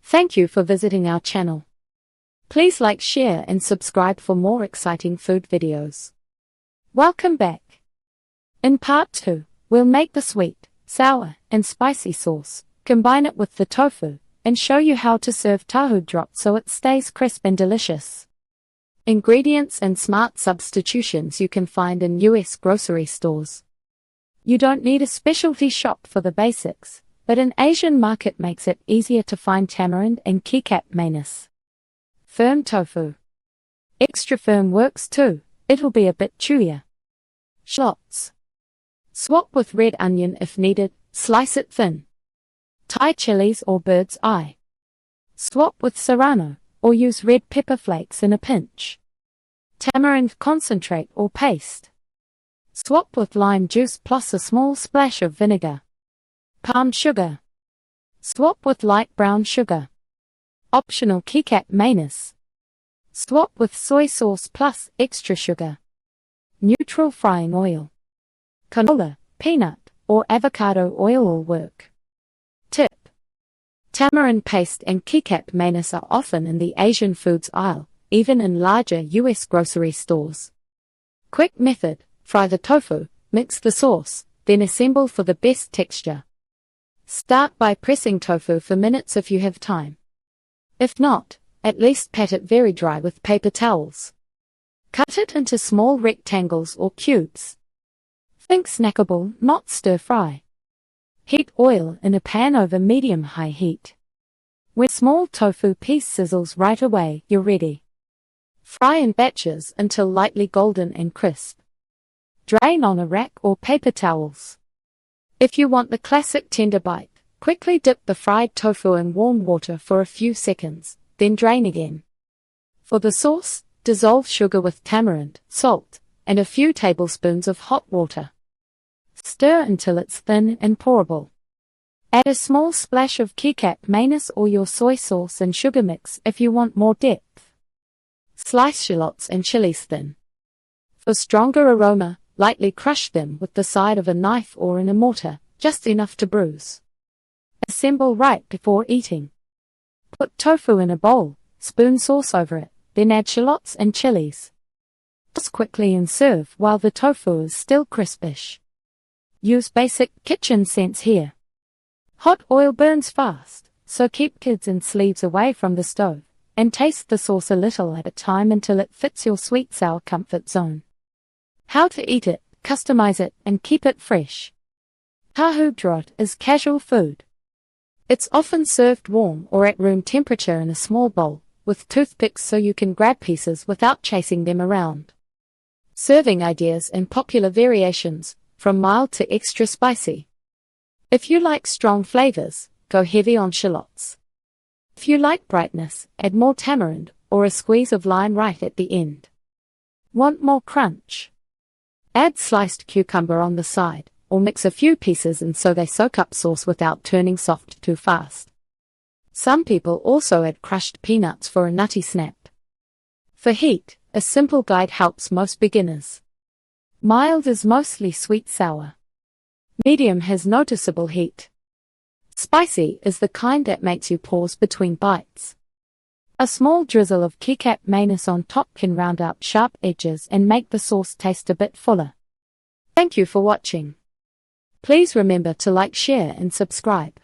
Thank you for visiting our channel. Please like, share and subscribe for more exciting food videos. Welcome back. In part 2, we'll make the sweet, sour and spicy sauce, combine it with the tofu, and show you how to serve Tahu Gejrot so it stays crisp and delicious. Ingredients and smart substitutions you can find in US grocery stores. You don't need a specialty shop for the basics, but an Asian market makes it easier to find tamarind and keycap mayonnaise. Firm tofu. Extra firm works too, it'll be a bit chewier. Shallots. Swap with red onion if needed, slice it thin. Thai chilies or bird's eye. Swap with serrano, or use red pepper flakes in a pinch. Tamarind concentrate or paste. Swap with lime juice plus a small splash of vinegar. Palm sugar. Swap with light brown sugar. Optional keycap mayonnaise. Swap with soy sauce plus extra sugar. Neutral frying oil. Canola, peanut, or avocado oil will work. Tip. Tamarind paste and keycap mayonnaise are often in the Asian foods aisle, even in larger US grocery stores. Quick method: fry the tofu, mix the sauce, then assemble for the best texture. Start by pressing tofu for minutes if you have time. If not, at least pat it very dry with paper towels. Cut it into small rectangles or cubes. Think snackable, not stir-fry. Heat oil in a pan over medium-high heat. When small tofu piece sizzles right away, you're ready. Fry in batches until lightly golden and crisp. Drain on a rack or paper towels. If you want the classic tender bite, quickly dip the fried tofu in warm water for a few seconds, then drain again. For the sauce, dissolve sugar with tamarind, salt, and a few tablespoons of hot water. Stir until it's thin and pourable. Add a small splash of keycap mayonnaise or your soy sauce and sugar mix if you want more depth. Slice shallots and chilies thin. For stronger aroma, lightly crush them with the side of a knife or in a mortar, just enough to bruise. Assemble right before eating. Put tofu in a bowl, spoon sauce over it, then add shallots and chilies. Toss quickly and serve while the tofu is still crispish. Use basic kitchen sense here. Hot oil burns fast, so keep kids and sleeves away from the stove, and taste the sauce a little at a time until it fits your sweet-sour comfort zone. How to eat it, customize it, and keep it fresh. Tahu Gejrot is casual food. It's often served warm or at room temperature in a small bowl, with toothpicks so you can grab pieces without chasing them around. Serving ideas and popular variations, from mild to extra spicy. If you like strong flavors, go heavy on shallots. If you like brightness, add more tamarind or a squeeze of lime right at the end. Want more crunch? Add sliced cucumber on the side, or mix a few pieces in so they soak up sauce without turning soft too fast. Some people also add crushed peanuts for a nutty snap. For heat, a simple guide helps most beginners. Mild is mostly sweet-sour. Medium has noticeable heat. Spicy is the kind that makes you pause between bites. A small drizzle of keycap mayonnaise on top can round out sharp edges and make the sauce taste a bit fuller. Thank you for watching. Please remember to like, share and subscribe.